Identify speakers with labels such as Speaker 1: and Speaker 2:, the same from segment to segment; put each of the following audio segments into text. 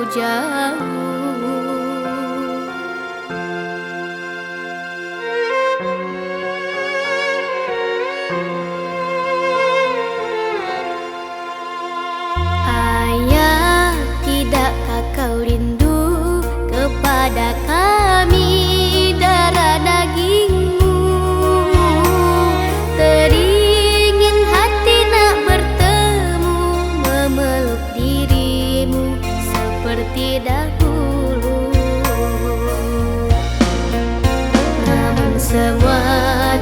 Speaker 1: walau jauh. Ayah, tidakkah kau rindu kepada kami darah dagingmu? Teringin hati nak bertemu, memeluk dirimu seperti dahulu. Namun semua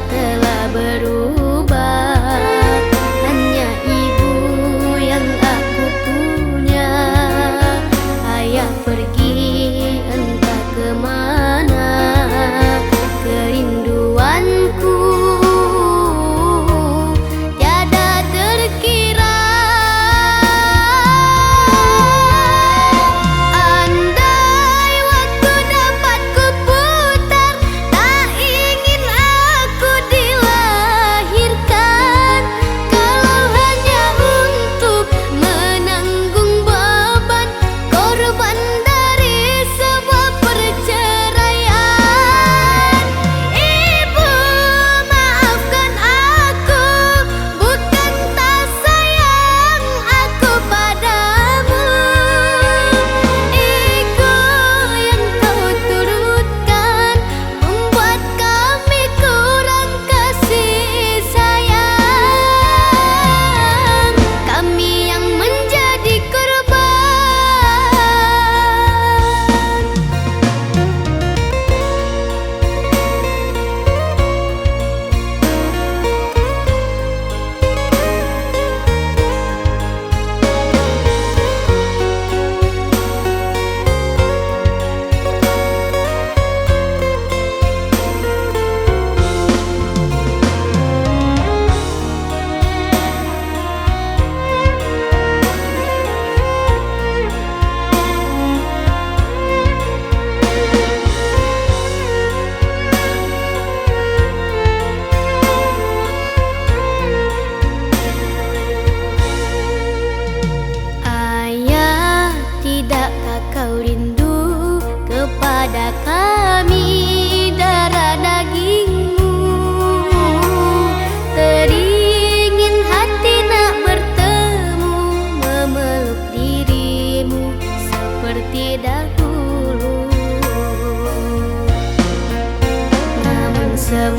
Speaker 1: telah berubah, hanya ibu yang aku punya. Ayah pergi entah kemana, kerinduanku tiada terkira. Andai waktu dapat kuputar, tak ingin aku dilahirkan. Kalau hanya untuk menanggung beban korban dari sebuah perceraian. Ibu, maafkan aku, bukan tak sayang aku padamu. Ego yang kau turutkan membuat kami kurang kasih sayang. Kami yang menjadi korban. Ayah, tidakkah kau rindu kepada kami darah dagingmu? Teringin hati nak bertemu, memeluk dirimu seperti dahulu. Namun semua